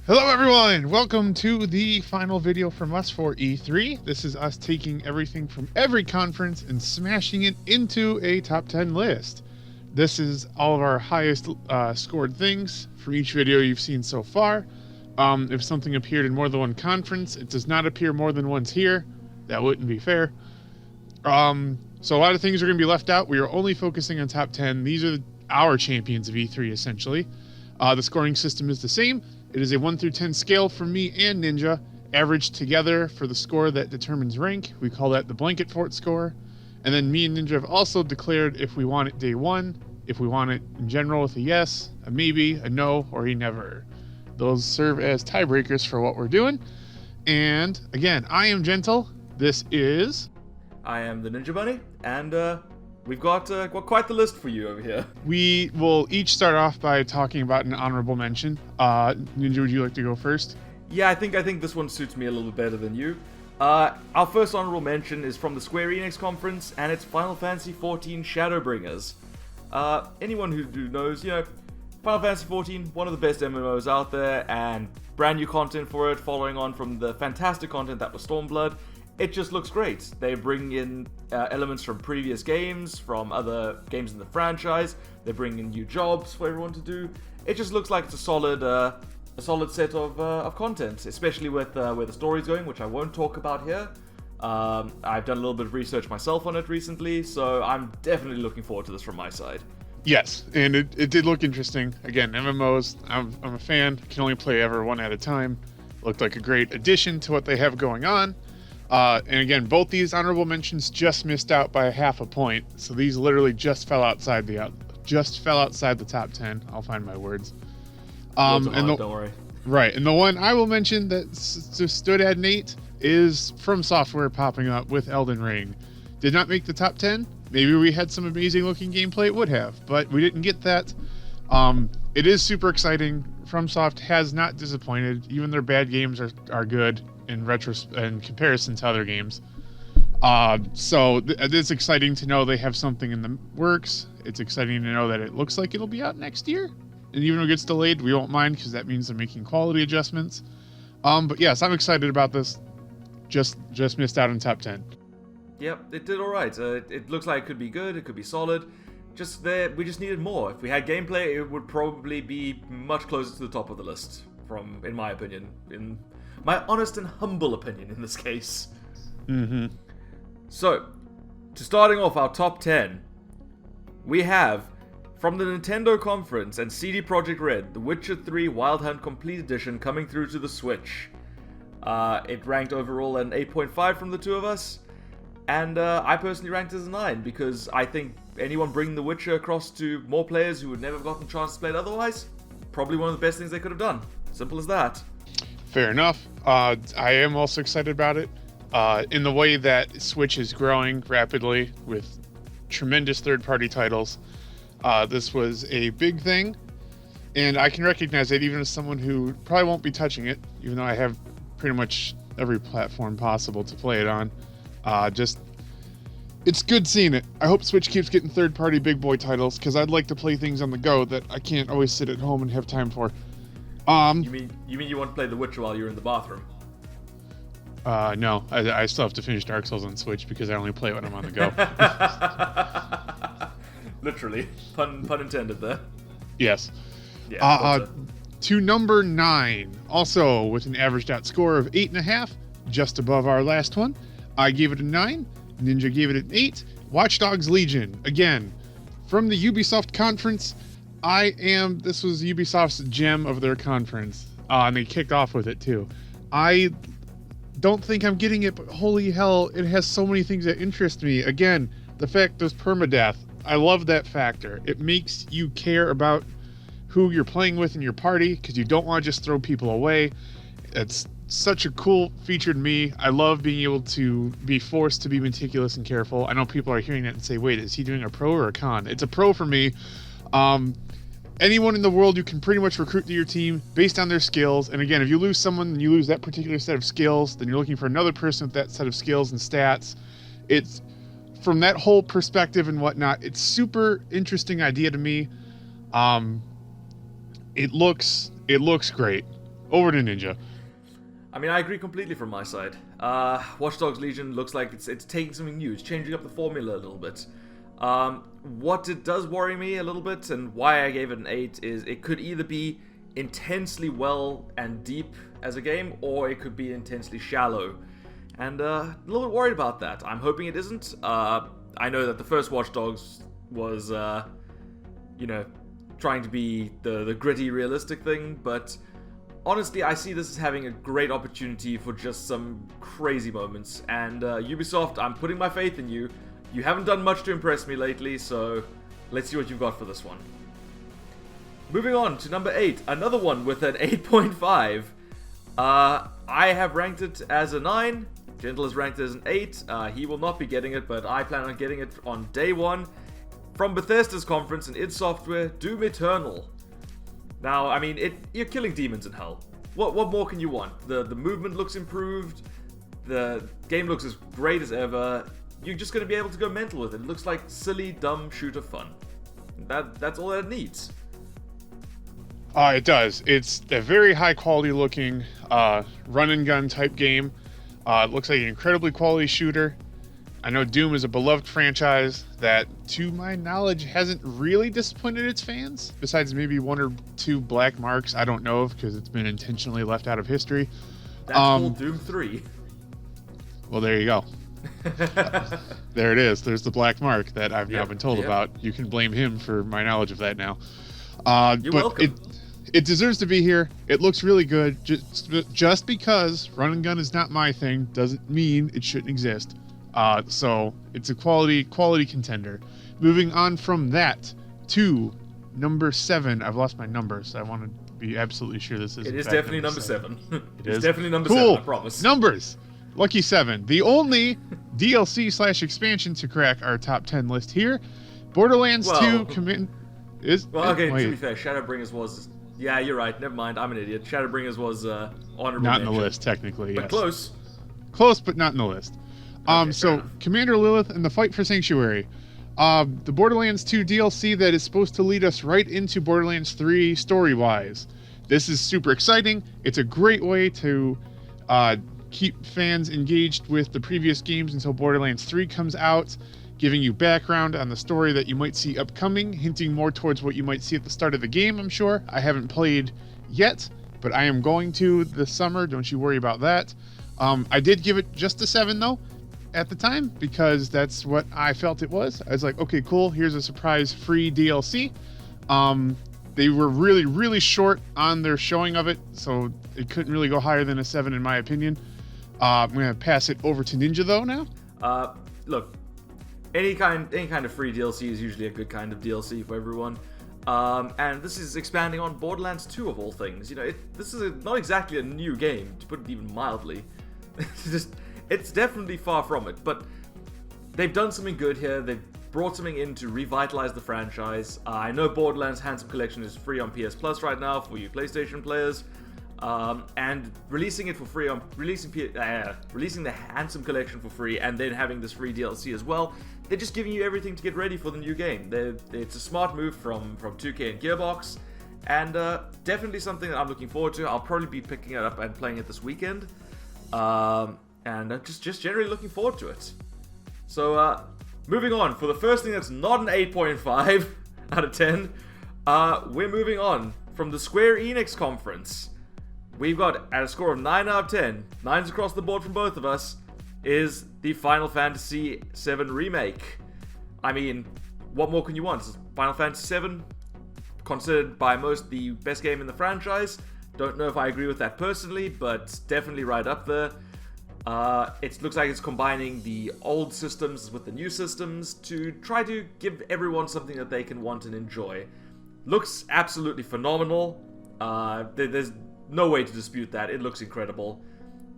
Hello everyone! Welcome to the final video from us for E3. This is us taking everything from every conference and smashing it into a top 10 list. This is all of our highest scored things for each video you've seen so far. If something appeared in more than one conference, it does not appear more than once here. That wouldn't be fair. So a lot of things are going to be left out. We are only focusing on top 10. These are our champions of E3 essentially. The scoring system is the same. It is a 1 through 10 scale for me and Ninja, averaged together for the score that determines rank. We call that the blanket fort score. And then me and Ninja have also declared if we want it day one, if we want it in general with a yes, a maybe, a no, or a never. Those serve as tiebreakers for what we're doing. And again, I am Gentle. This is... I am the NinjaBunneh, and we've got quite the list for you over here. We will each start off by talking about an honorable mention. Ninja, would you like to go first? Yeah, I think this one suits me a little bit better than you. Our first honorable mention is from the Square Enix conference, and it's Final Fantasy XIV Shadowbringers. Anyone who knows, Final Fantasy XIV, one of the best MMOs out there, and brand new content for it, following on from the fantastic content that was Stormblood. It just looks great. They bring in elements from previous games, from other games in the franchise. They bring in new jobs for everyone to do. It just looks like it's a solid set of content, especially with where the story's going, which I won't talk about here. I've done a little bit of research myself on it recently, so I'm definitely looking forward to this from my side. Yes, and it did look interesting. Again, MMOs, I'm a fan. Can only play ever one at a time. Looked like a great addition to what they have going on. And again, both these honorable mentions just missed out by half a point, so these literally just fell outside the top 10. I'll find my words. Don't worry. Right, and the one I will mention that stood at an 8 is From Software popping up with Elden Ring. Did not make the top 10. Maybe we had some amazing looking gameplay, it would have, but we didn't get that. It is super exciting. FromSoft has not disappointed. Even their bad games are good in comparison to other games. So it's exciting to know they have something in the works. It's exciting to know that it looks like it'll be out next year. And even if it gets delayed, we won't mind because that means they're making quality adjustments. But yes, I'm excited about this. Just missed out on top 10. Yep, it did alright. It looks like it could be good, it could be solid. We just needed more. If we had gameplay, it would probably be much closer to the top of the list, in my opinion. In my honest and humble opinion in this case. Mm-hmm. So, starting off our top 10, we have, from the Nintendo conference and CD Projekt Red, The Witcher 3 Wild Hunt Complete Edition coming through to the Switch. It ranked overall an 8.5 from the two of us. And I personally ranked it as a 9 because I think anyone bringing The Witcher across to more players who would never have gotten a chance to play it otherwise, probably one of the best things they could have done. Simple as that. Fair enough. I am also excited about it. In the way that Switch is growing rapidly with tremendous third-party titles, this was a big thing, and I can recognize it even as someone who probably won't be touching it, even though I have pretty much every platform possible to play it on. It's good seeing it. I hope Switch keeps getting third-party big boy titles, because I'd like to play things on the go that I can't always sit at home and have time for. You mean you want to play The Witcher while you're in the bathroom? No. I still have to finish Dark Souls on Switch because I only play it when I'm on the go. Literally. Pun intended there. Yes. Yeah, to number 9, also with an averaged out score of 8.5, just above our last one. I gave it a 9. Ninja gave it an 8. Watch Dogs Legion, again, from the Ubisoft conference. This was Ubisoft's gem of their conference, and they kicked off with it too. I don't think I'm getting it, but holy hell, it has so many things that interest me. Again, the fact there's permadeath. I love that factor. It makes you care about who you're playing with in your party because you don't want to just throw people away. It's such a cool feature to me. I love being able to be forced to be meticulous and careful. I know people are hearing that and say, wait, is he doing a pro or a con? It's a pro for me. Anyone in the world you can pretty much recruit to your team based on their skills. And again, if you lose someone and you lose that particular set of skills, then you're looking for another person with that set of skills and stats. It's from that whole perspective and whatnot. It's super interesting idea to me. It looks great. Over to Ninja. I mean, I agree completely from my side. Watch Dogs Legion looks like it's taking something new. It's changing up the formula a little bit. What it does worry me a little bit, and why I gave it an 8, is it could either be intensely well and deep as a game, or it could be intensely shallow. And a little bit worried about that. I'm hoping it isn't. I know that the first Watch Dogs was, trying to be the gritty, realistic thing, but honestly, I see this as having a great opportunity for just some crazy moments. And Ubisoft, I'm putting my faith in you. You haven't done much to impress me lately, so let's see what you've got for this one. Moving on to number 8, another one with an 8.5. I have ranked it as a 9. Gentle has ranked it as an 8. He will not be getting it, but I plan on getting it on day 1. From Bethesda's conference and id Software, Doom Eternal. Now, I mean, you're killing demons in hell. What more can you want? The movement looks improved. The game looks as great as ever. You're just going to be able to go mental with it. It looks like silly, dumb shooter fun. That's all that it needs. It does. It's a very high quality looking run and gun type game. It looks like an incredibly quality shooter. I know Doom is a beloved franchise that, to my knowledge, hasn't really disappointed its fans, besides maybe 1 or 2 black marks I don't know of, because it's been intentionally left out of history. That's called Doom 3. Well, there you go. There it is. There's the black mark that I've now been told about. You can blame him for my knowledge of that now. You're welcome. It deserves to be here. It looks really good. Just because run and gun is not my thing doesn't mean it shouldn't exist. So it's a quality contender. Moving on from that to number 7. I've lost my numbers. So I want to be absolutely sure this is. It is definitely number 7. It's definitely number cool. 7. I promise. Numbers. Lucky 7. The only DLC/expansion to crack our top 10 list here. Borderlands 2 commit is. Well, okay. To be fair, Shadowbringers was. Yeah, you're right. Never mind. I'm an idiot. Shadowbringers was honorable not in mention. the list technically. But yes. close. Close, but not in the list. So Commander Lilith and the Fight for Sanctuary. The Borderlands 2 DLC that is supposed to lead us right into Borderlands 3 story-wise. This is super exciting. It's a great way to keep fans engaged with the previous games until Borderlands 3 comes out, giving you background on the story that you might see upcoming, hinting more towards what you might see at the start of the game, I'm sure. I haven't played yet, but I am going to this summer. Don't you worry about that. I did give it just a 7, though, at the time, because that's what I felt it was. I was like, okay, cool, here's a surprise free DLC. They were really, really short on their showing of it, so it couldn't really go higher than a 7 in my opinion. I'm going to pass it over to Ninja, though, now. Look, any kind of free DLC is usually a good kind of DLC for everyone. And this is expanding on Borderlands 2 of all things. You know, this is not exactly a new game, to put it even mildly. It's definitely far from it, but they've done something good here. They've brought something in to revitalize the franchise. I know Borderlands Handsome Collection is free on PS Plus right now for you PlayStation players, and releasing it for free on releasing the Handsome Collection for free, and then having this free DLC as well. They're just giving you everything to get ready for the new game. It's a smart move from 2K and Gearbox, and definitely something that I'm looking forward to. I'll probably be picking it up and playing it this weekend. And I'm just generally looking forward to it. So, moving on, for the first thing that's not an 8.5 out of 10, we're moving on from the Square Enix conference. We've got, at a score of 9 out of 10, 9s across the board from both of us, is the Final Fantasy VII Remake. I mean, what more can you want? Final Fantasy VII, considered by most the best game in the franchise. Don't know if I agree with that personally, but definitely right up there. It looks like it's combining the old systems with the new systems to try to give everyone something that they can want and enjoy. Looks absolutely phenomenal. There's no way to dispute that. It looks incredible.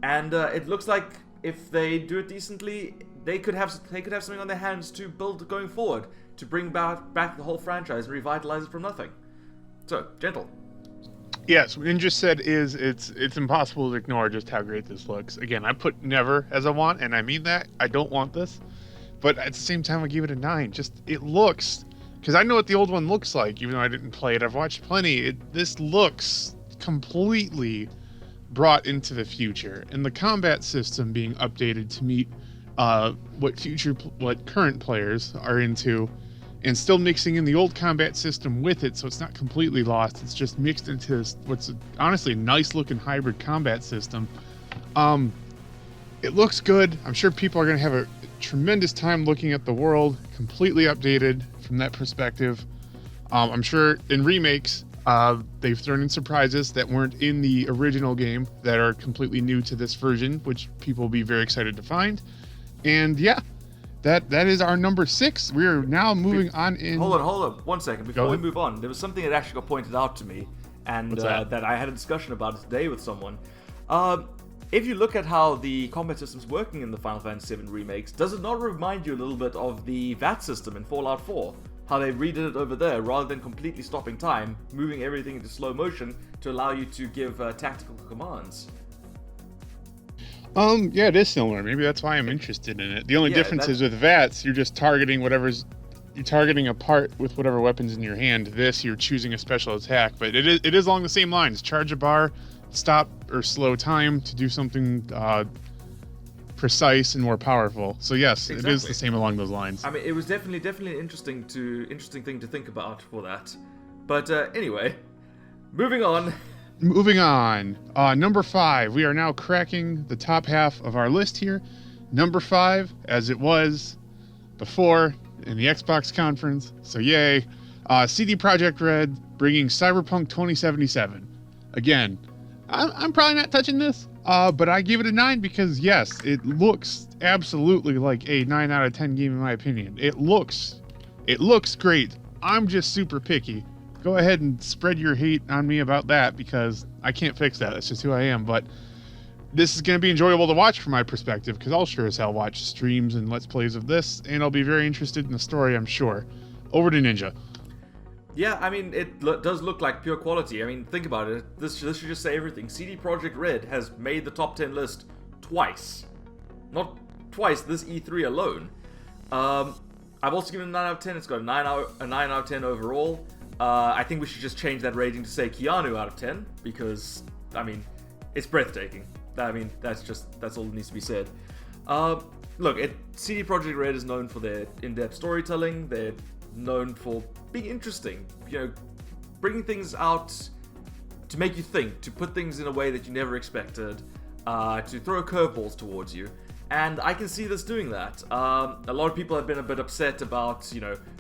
And it looks like if they do it decently, they could have something on their hands to build going forward, to bring back the whole franchise and revitalize it from nothing. So, Gentle. Yes, what Ninja said is it's impossible to ignore just how great this looks. Again, I put never as a want, and I mean that. I don't want this. But at the same time, I give it a 9. Just, it looks, because I know what the old one looks like, even though I didn't play it. I've watched plenty. This looks completely brought into the future, and the combat system being updated to meet what current players are into, and still mixing in the old combat system with it, so it's not completely lost. It's just mixed into what's honestly a nice looking hybrid combat system. It looks good. I'm sure people are going to have a tremendous time looking at the world, completely updated from that perspective. I'm sure in remakes, they've thrown in surprises that weren't in the original game that are completely new to this version, which people will be very excited to find. And yeah, that is our number 6. We are now moving on in... Hold on. 1 second. Before we move on, there was something that actually got pointed out to me, and that I had a discussion about today with someone. If you look at how the combat system's working in the Final Fantasy VII remakes, does it not remind you a little bit of the VAT system in Fallout 4? How they redid it over there, rather than completely stopping time, moving everything into slow motion to allow you to give tactical commands. Yeah, it is similar. Maybe that's why I'm interested in it. The only difference is with VATs, you're just targeting you're targeting a part with whatever weapons in your hand. This, you're choosing a special attack, but it is along the same lines. Charge a bar, stop or slow time to do something precise and more powerful. So yes, exactly. It is the same along those lines. I mean, it was definitely an interesting thing to think about for that. But anyway, moving on. Number 5. We are now cracking the top half of our list here. Number 5, as it was before in the Xbox conference. So yay. CD Projekt Red bringing Cyberpunk 2077. Again, I'm probably not touching this, but I give it a 9 because, yes, it looks absolutely like a 9 out of 10 game in my opinion. It looks great. I'm just super picky. Go ahead and spread your hate on me about that because I can't fix that. That's just who I am. But this is going to be enjoyable to watch from my perspective because I'll sure as hell watch streams and Let's Plays of this, and I'll be very interested in the story, I'm sure. Over to Ninja. Yeah, I mean, it does look like pure quality. I mean, think about it. This should just say everything. CD Projekt Red has made the top 10 list twice. Not twice, this E3 alone. I've also given it a 9 out of 10. It's got a 9 out of 10 overall. I think we should just change that rating to say Keanu out of 10 because, I mean, it's breathtaking. I mean, that's all that needs to be said. Look, CD Projekt Red is known for their in-depth storytelling. They're known for being interesting, bringing things out to make you think, to put things in a way that you never expected, to throw curveballs towards you, and I can see this doing that. A lot of people have been a bit upset about,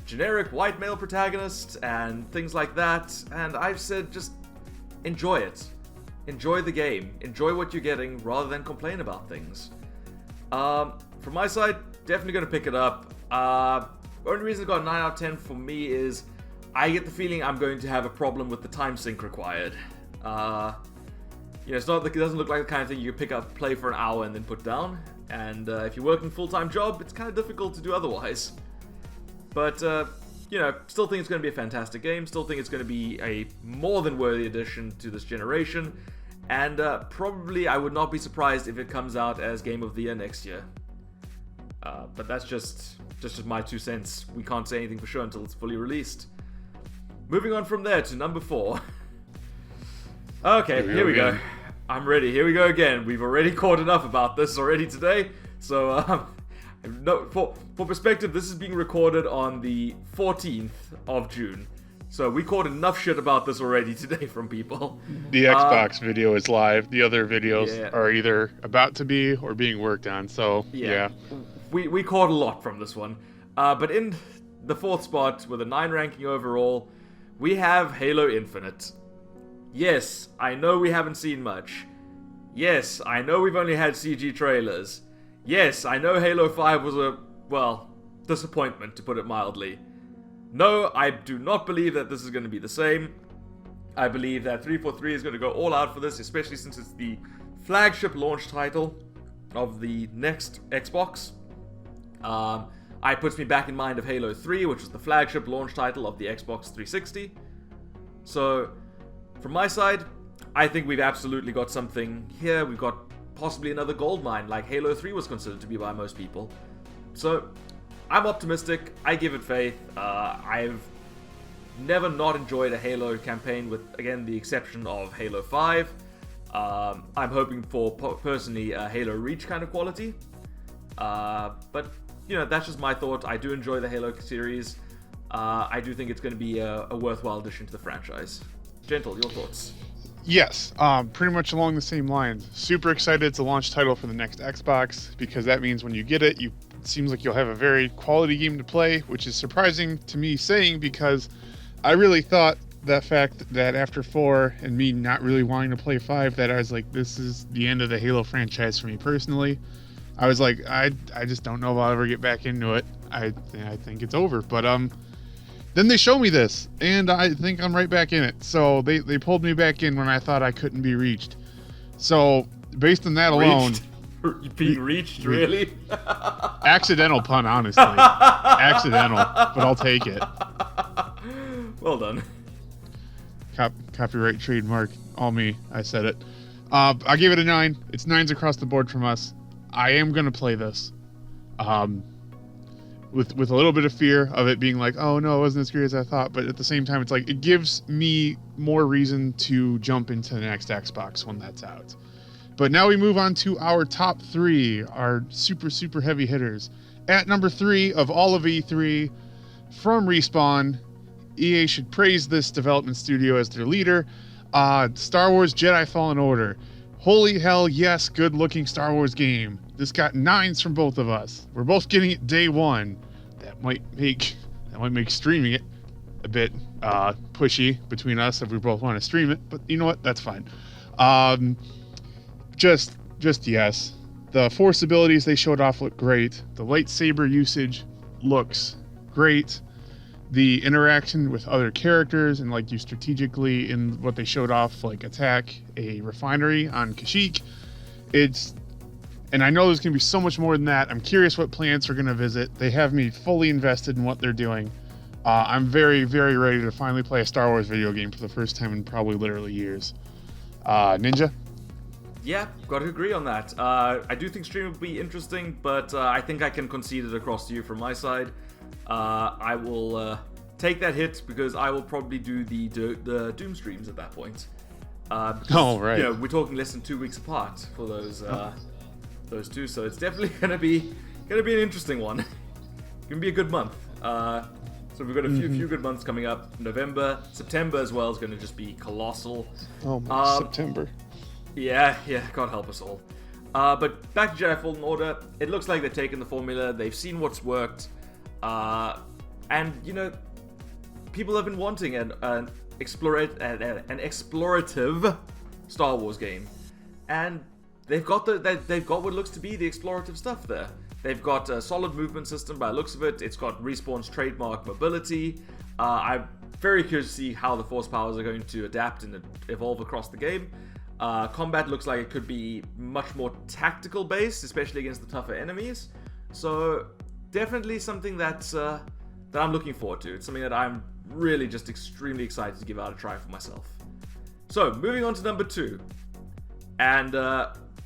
generic white male protagonist and things like that, and I've said just enjoy it. Enjoy the game. Enjoy what you're getting rather than complain about things. From my side, definitely going to pick it up. The only reason it got a 9 out of 10 for me is I get the feeling I'm going to have a problem with the time sync required. It doesn't look like the kind of thing you can pick up, play for an hour, and then put down. And if you're working a full-time job, it's kind of difficult to do otherwise. But, still think it's going to be a fantastic game. Still think it's going to be a more than worthy addition to this generation. And probably I would not be surprised if it comes out as Game of the Year next year. But that's just my 2 cents. We can't say anything for sure until it's fully released. Moving on from there to number 4. Okay, here we go. I'm ready. Here we go again. We've already caught enough about this already today. So, for perspective, this is being recorded on the 14th of June. So we caught enough shit about this already today from people. The Xbox video is live. The other videos are either about to be or being worked on. So, yeah. We caught a lot from this one. But in the 4th spot with a 9 ranking overall, we have Halo Infinite. Yes, I know we haven't seen much. Yes, I know we've only had CG trailers. Yes, I know Halo 5 was a, disappointment, to put it mildly. No, I do not believe that this is going to be the same. I believe that 343 is going to go all out for this, especially since it's the flagship launch title of the next Xbox. It puts me back in mind of Halo 3, which was the flagship launch title of the Xbox 360. So, from my side, I think we've absolutely got something here. We've got possibly another goldmine, like Halo 3 was considered to be by most people. So, I'm optimistic. I give it faith. I've never not enjoyed a Halo campaign, with, again, the exception of Halo 5. I'm hoping for, personally, a Halo Reach kind of quality. But, that's just my thought. I do enjoy the Halo series. I do think it's going to be a worthwhile addition to the franchise. Gentle, your thoughts? Yes, pretty much along the same lines. Super excited it's a launch title for the next Xbox, because that means when you get it, it seems like you'll have a very quality game to play, which is surprising to me saying, because I really thought that fact that after 4 and me not really wanting to play 5, that I was like, this is the end of the Halo franchise for me personally. I was like, I just don't know if I'll ever get back into it. I think it's over. But then they show me this, and I think I'm right back in it. So they pulled me back in when I thought I couldn't be reached. So based on that alone... Being reached, really? Accidental pun, honestly. Accidental, but I'll take it. Well done. Copyright, trademark, all me. I said it. I gave it a 9. It's 9s across the board from us. I am going to play this. With a little bit of fear of it being like, oh no, it wasn't as great as I thought. But at the same time, it's like, it gives me more reason to jump into the next Xbox when that's out. But now we move on to our top 3, our super, super heavy hitters. At number 3 of all of E3, from Respawn, EA should praise this development studio as their leader. Star Wars Jedi Fallen Order. Holy hell, yes, good-looking Star Wars game. This got 9s from both of us. We're both getting it day 1. That might make streaming it a bit pushy between us if we both want to stream it. But you know what? That's fine. Just yes. The Force abilities they showed off look great. The lightsaber usage looks great. The interaction with other characters and like you strategically in what they showed off, like attack a refinery on Kashyyyk. And I know there's going to be so much more than that. I'm curious what planets we're going to visit. They have me fully invested in what they're doing. I'm very, very ready to finally play a Star Wars video game for the first time in probably literally years. Ninja? Yeah, got to agree on that. I do think streaming will be interesting, but I think I can concede it across to you from my side. I will take that hit because I will probably do the Doom streams at that point. Right. We're talking less than 2 weeks apart for those two, so it's definitely gonna be an interesting one. Gonna be a good month. So we've got a few good months coming up. November, September as well is going to just be colossal. Oh my, September. Yeah, God help us all. But back to Jedi Fallen Order, it looks like they've taken the formula, they've seen what's worked, and people have been wanting an explorative Star Wars game, and they've got what looks to be the explorative stuff there. They've got a solid movement system by the looks of it. It's got Respawn's trademark mobility. I'm very curious to see how the Force powers are going to adapt and evolve across the game. Combat looks like it could be much more tactical based, especially against the tougher enemies. So definitely something that I'm looking forward to. It's something that I'm really just extremely excited to give out a try for myself. So moving on to number 2. And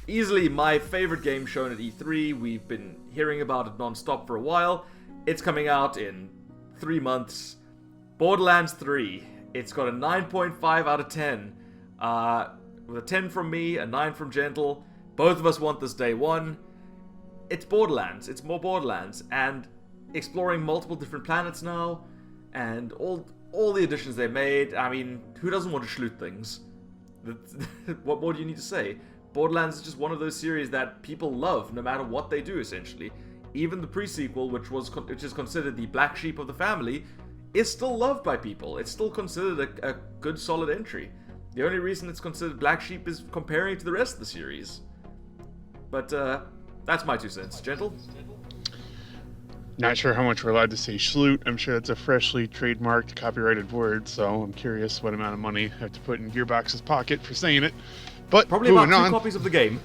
easily my favorite game shown at E3. We've been hearing about it non-stop for a while. It's coming out in 3 months. Borderlands 3. It's got a 9.5 out of 10. With a 10 from me, a 9 from Gentle. Both of us want this day 1. It's Borderlands. It's more Borderlands. And exploring multiple different planets now. And all the additions they made. I mean, who doesn't want to shoot things? What more do you need to say? Borderlands is just one of those series that people love no matter what they do, essentially. Even the pre-sequel, which is considered the black sheep of the family, is still loved by people. It's still considered a good, solid entry. The only reason it's considered black sheep is comparing it to the rest of the series. But that's my 2 cents. Gentle? Not sure how much we're allowed to say schloot. I'm sure that's a freshly trademarked, copyrighted word, so I'm curious what amount of money I have to put in Gearbox's pocket for saying it. But probably about 2 copies of the game.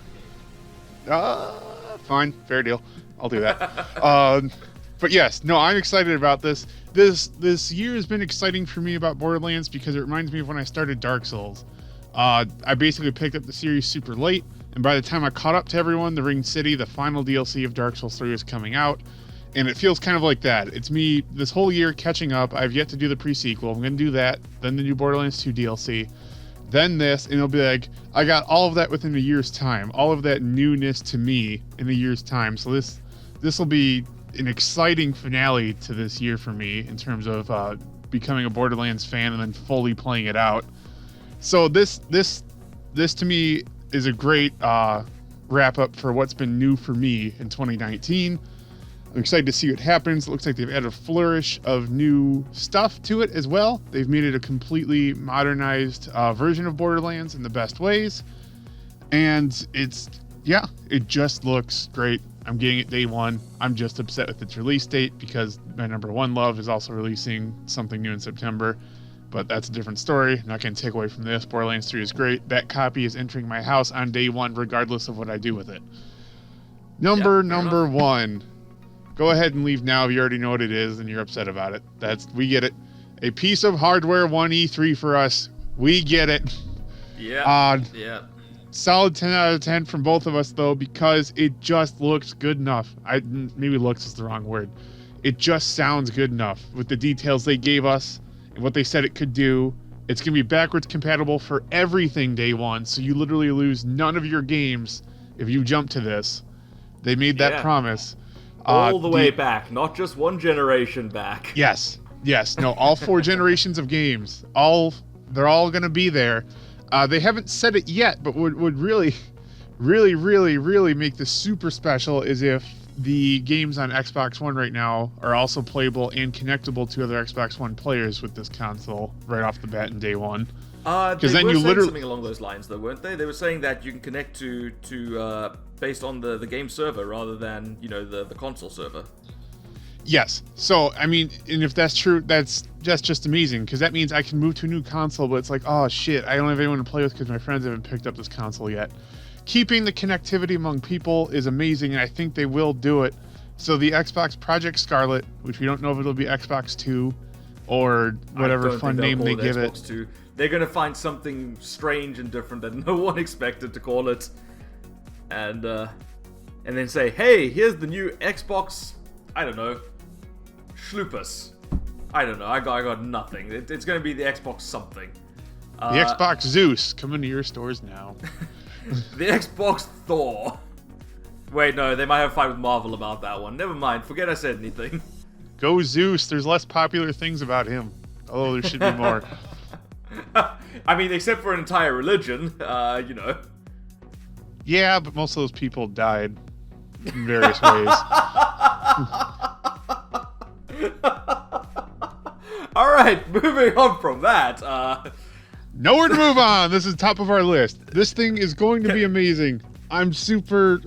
Fine, fair deal. I'll do that. But yes, no, I'm excited about this. This year has been exciting for me about Borderlands because it reminds me of when I started Dark Souls. I basically picked up the series super late, and by the time I caught up to everyone, the Ring City, the final DLC of Dark Souls 3, is coming out. And it feels kind of like that. It's me this whole year catching up. I've yet to do the pre-sequel. I'm going to do that. Then the new Borderlands 2 DLC. Then this, and it'll be like, I got all of that within a year's time. All of that newness to me in a year's time. So this will be an exciting finale to this year for me in terms of becoming a Borderlands fan and then fully playing it out. So this to me is a great wrap up for what's been new for me in 2019. I'm excited to see what happens. It looks like they've added a flourish of new stuff to it as well. They've made it a completely modernized version of Borderlands in the best ways. And it just looks great. I'm getting it day one. I'm just upset with its release date because my number one love is also releasing something new in September. But that's a different story. I'm not going to take away from this. Borderlands 3 is great. That copy is entering my house on day one, regardless of what I do with it. Number one. Go ahead and leave now if you already know what it is and you're upset about it. We get it. A piece of hardware, one E3 for us. We get it. Yeah. Solid 10 out of 10 from both of us, though, because it just looks good enough. Maybe looks is the wrong word. It just sounds good enough with the details they gave us and what they said it could do. It's going to be backwards compatible for everything day one, so you literally lose none of your games if you jump to this. They made that promise. All the way back, not just one generation back. Yes. No, all 4 generations of games. They're all going to be there. They haven't said it yet, but would really make this super special is if the games on Xbox One right now are also playable and connectable to other Xbox One players with this console right off the bat in day one. Because then you literally something along those lines, though, weren't they? They were saying that you can connect to based on the game server rather than the console server. Yes. So I mean, and if that's true, that's just amazing because that means I can move to a new console. But it's like, oh shit, I don't have anyone to play with because my friends haven't picked up this console yet. Keeping the connectivity among people is amazing, and I think they will do it. So the Xbox Project Scarlet, which we don't know if it'll be Xbox 2 or whatever fun name they give it. 2. They're going to find something strange and different that no one expected to call it. And then say, hey, here's the new Xbox, I don't know, Schloopus. I don't know, I got nothing. It's going to be the Xbox something. The Xbox Zeus, coming to your stores now. The Xbox Thor. Wait, no, they might have a fight with Marvel about that one. Never mind, forget I said anything. Go Zeus, there's less popular things about him. Although there should be more. I mean, except for an entire religion, Yeah, but most of those people died in various ways. Alright, moving on from that. Nowhere to move on. This is top of our list. This thing is going to be amazing. I'm super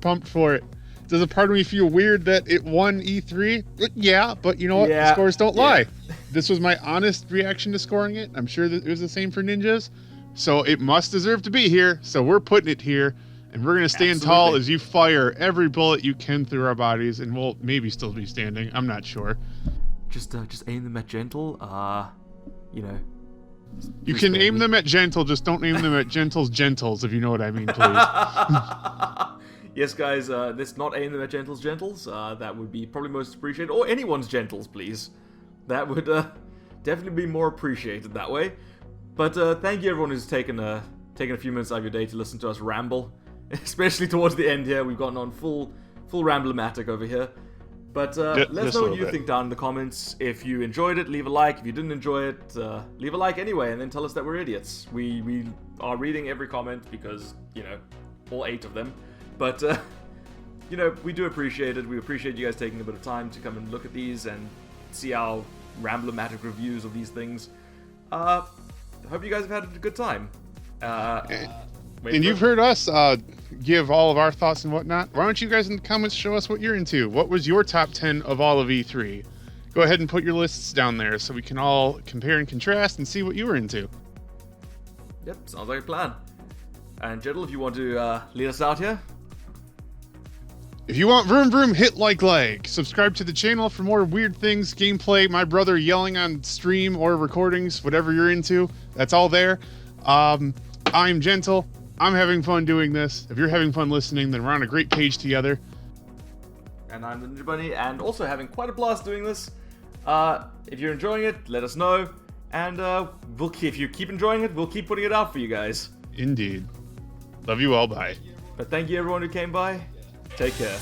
pumped for it. Does a part of me feel weird that it won E3? Yeah, but you know what? The scores don't lie. This was my honest reaction to scoring it. I'm sure that it was the same for Ninjas. So it must deserve to be here. So we're putting it here. And we're going to stand tall as you fire every bullet you can through our bodies. And we'll maybe still be standing. I'm not sure. Just aim them at Gentle. You can aim them at Gentle. Just don't aim them at Gentle's Gentles, if you know what I mean, please. Yes, guys, let's not aim them at Gentles. That would be probably most appreciated. Or anyone's Gentles, please. That would definitely be more appreciated that way. But thank you everyone who's taken a few minutes out of your day to listen to us ramble. Especially towards the end here. We've gotten on full ramblomatic over here. But let us know what you think down in the comments. If you enjoyed it, leave a like. If you didn't enjoy it, leave a like anyway, and then tell us that we're idiots. We are reading every comment because, all 8 of them. But, we do appreciate it. We appreciate you guys taking a bit of time to come and look at these and see our ramblomatic reviews of these things. I hope you guys have had a good time. And you've heard us give all of our thoughts and whatnot. Why don't you guys in the comments show us what you're into? What was your top 10 of all of E3? Go ahead and put your lists down there so we can all compare and contrast and see what you were into. Yep, sounds like a plan. And Gentle, if you want to lead us out here? If you want vroom vroom, hit like. Subscribe to the channel for more weird things, gameplay, my brother yelling on stream or recordings, whatever you're into. That's all there. I'm Gentle. I'm having fun doing this. If you're having fun listening, then we're on a great page together. And I'm the Ninja Bunny, and also having quite a blast doing this. If you're enjoying it, let us know. And if you keep enjoying it, we'll keep putting it out for you guys. Indeed. Love you all. Bye. But thank you everyone who came by. Take care.